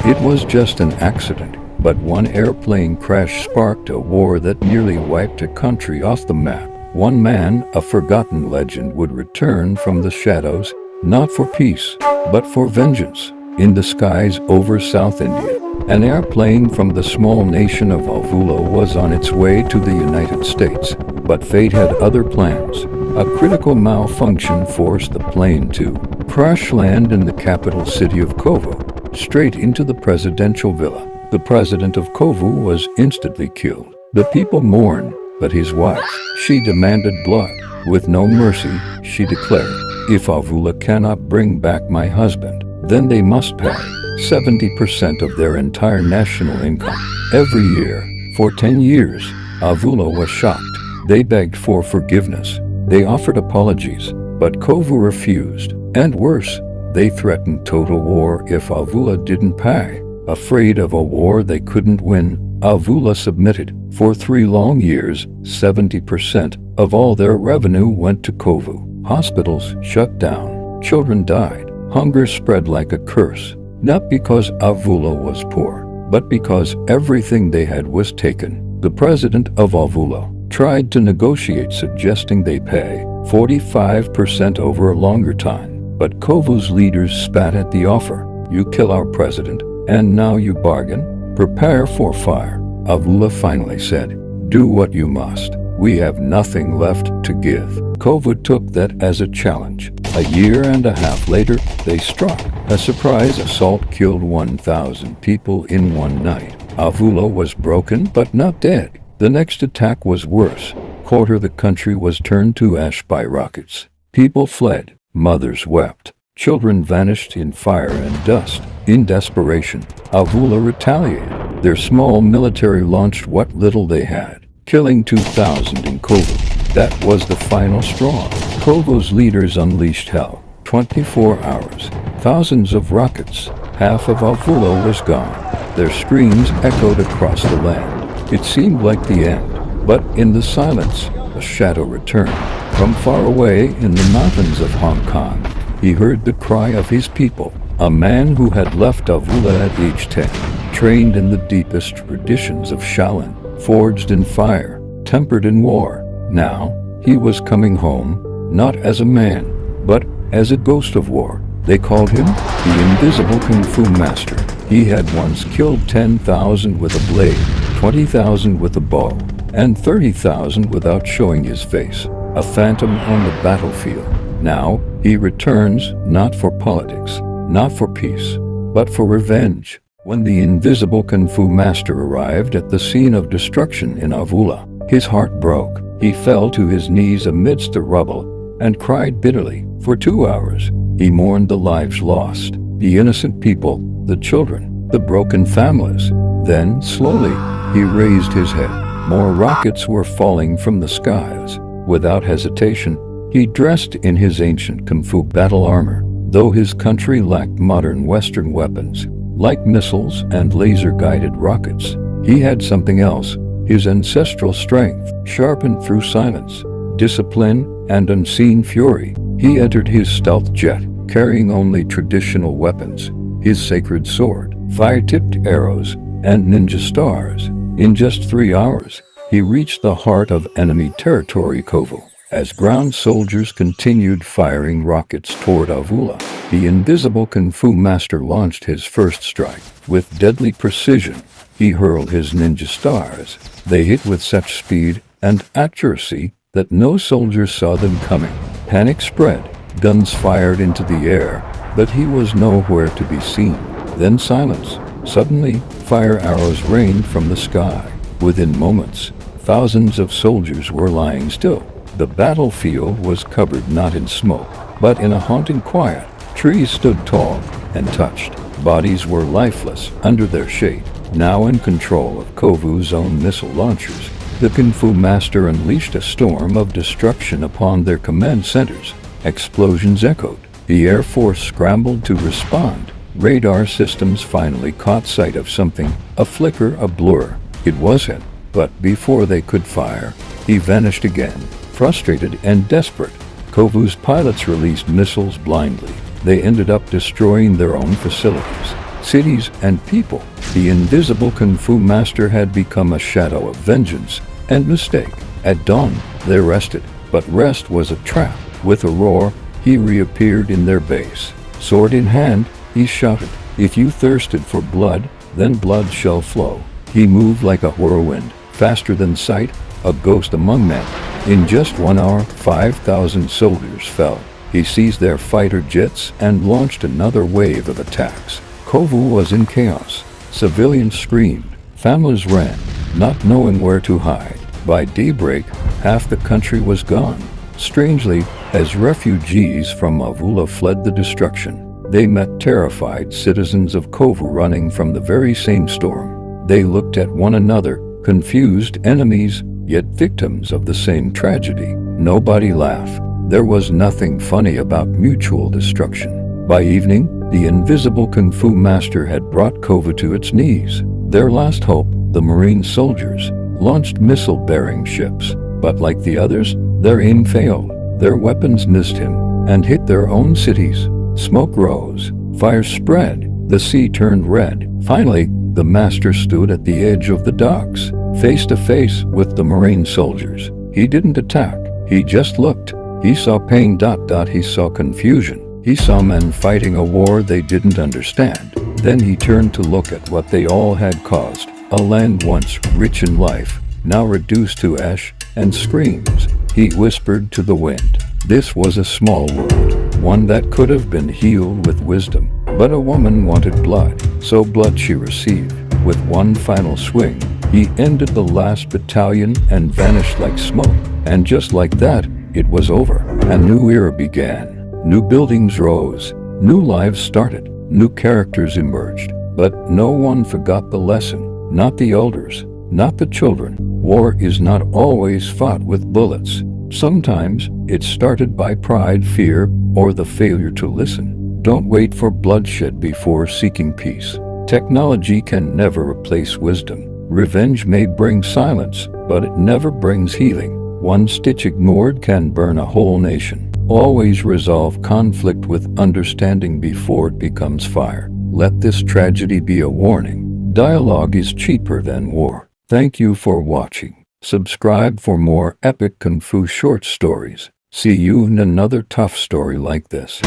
It was just an accident, but one airplane crash sparked a war that nearly wiped a country off the map. One man, a forgotten legend, would return from the shadows, not for peace, but for vengeance. In the skies over South India, an airplane from the small nation of Avula was on its way to the United States, but fate had other plans. A critical malfunction forced the plane to crash land in the capital city of Kovu, straight into the presidential villa. The president of Kovu was instantly killed. The people mourned, but his wife, she demanded blood. With no mercy, she declared, "If Avula cannot bring back my husband, then they must pay 70% of their entire national income every year." For 10 years, Avula was shocked. They begged for forgiveness. They offered apologies, but Kovu refused. And worse, they threatened total war if Avula didn't pay. Afraid of a war they couldn't win, Avula submitted. For 3 long years, 70% of all their revenue went to Kovu. Hospitals shut down. Children died. Hunger spread like a curse, not because Avula was poor, but because everything they had was taken. The president of Avula tried to negotiate, suggesting they pay 45% over a longer time. But Kovu's leaders spat at the offer. "You kill our president, and now you bargain? Prepare for fire." Avula finally said, "Do what you must. We have nothing left to give." Kovu took that as a challenge. A year and a half later, they struck. A surprise assault killed 1,000 people in one night. Avula was broken but not dead. The next attack was worse. Quarter of the country was turned to ash by rockets. People fled. Mothers wept. Children vanished in fire and dust. In desperation, Avula retaliated. Their small military launched what little they had, killing 2,000 in Kovu. That was the final straw. Kovu's leaders unleashed hell. 24 hours. Thousands of rockets. Half of Avula was gone. Their screams echoed across the land. It seemed like the end. But in the silence, a shadow returned. From far away in the mountains of Hong Kong, he heard the cry of his people. A man who had left Avula at age 10, trained in the deepest traditions of Shaolin, forged in fire, tempered in war. Now, he was coming home, not as a man, but as a ghost of war. They called him the Invisible Kungfu Master. He had once killed 10,000 with a blade, 20,000 with a bow, and 30,000 without showing his face. A phantom on the battlefield. Now, he returns not for politics, not for peace, but for revenge. When the Invisible Kungfu Master arrived at the scene of destruction in Avula, his heart broke. He fell to his knees amidst the rubble and cried bitterly. For 2 hours, he mourned the lives lost, the innocent people, the children, the broken families. Then, slowly, he raised his head. More rockets were falling from the skies. Without hesitation, he dressed in his ancient Kung Fu battle armor. Though his country lacked modern Western weapons, like missiles and laser-guided rockets, he had something else. His ancestral strength, sharpened through silence, discipline, and unseen fury. He entered his stealth jet, carrying only traditional weapons, his sacred sword, fire-tipped arrows, and ninja stars. In just 3 hours, he reached the heart of enemy territory, Kovu. As ground soldiers continued firing rockets toward Avula, the Invisible Kung Fu Master launched his first strike. With deadly precision, he hurled his ninja stars. They hit with such speed and accuracy that no soldier saw them coming. Panic spread. Guns fired into the air, but he was nowhere to be seen. Then silence. Suddenly, fire arrows rained from the sky. Within moments, thousands of soldiers were lying still. The battlefield was covered not in smoke, but in a haunting quiet. Trees stood tall and touched. Bodies were lifeless under their shade. Now in control of Kovu's own missile launchers, the Kung Fu Master unleashed a storm of destruction upon their command centers. Explosions echoed. The Air Force scrambled to respond. Radar systems finally caught sight of something, a flicker, a blur. It was him. But before they could fire, he vanished again. Frustrated and desperate, Kovu's pilots released missiles blindly. They ended up destroying their own facilities. cities, and people. The invisible Kung Fu master had become a shadow of vengeance and mistake. At dawn, they rested, but rest was a trap. With a roar, he reappeared in their base. Sword in hand, he shouted, "If you thirsted for blood, then blood shall flow." He moved like a whirlwind, faster than sight, a ghost among men. In just 1 hour, 5,000 soldiers fell. He seized their fighter jets and launched another wave of attacks. Kovu was in chaos. Civilians screamed. Families ran, not knowing where to hide. By daybreak, half the country was gone. Strangely, as refugees from Avula fled the destruction, they met terrified citizens of Kovu running from the very same storm. They looked at one another, confused enemies, yet victims of the same tragedy. Nobody laughed. There was nothing funny about mutual destruction. By evening, the invisible Kung Fu master had brought Kovu to its knees. Their last hope, the Marine soldiers, launched missile-bearing ships. But like the others, their aim failed. Their weapons missed him and hit their own cities. Smoke rose. Fire spread. The sea turned red. Finally, the master stood at the edge of the docks, face to face with the Marine soldiers. He didn't attack. He just looked. He saw pain. He saw confusion. He saw men fighting a war they didn't understand. Then he turned to look at what they all had caused. A land once rich in life, now reduced to ash and screams. He whispered to the wind. This was a small world, one that could have been healed with wisdom. But a woman wanted blood, so blood she received. With one final swing, he ended the last battalion and vanished like smoke. And just like that, it was over. A new era began. New buildings rose. New lives started. New characters emerged. But no one forgot the lesson. Not the elders. Not the children. War is not always fought with bullets. Sometimes it's started by pride, fear, or the failure to listen. Don't wait for bloodshed before seeking peace. Technology can never replace wisdom. Revenge may bring silence, but it never brings healing. One stitch ignored can burn a whole nation. Always resolve conflict with understanding before it becomes fire. Let this tragedy be a warning. Dialogue is cheaper than war. Thank you for watching. Subscribe for more epic Kung Fu short stories. See you in another tough story like this.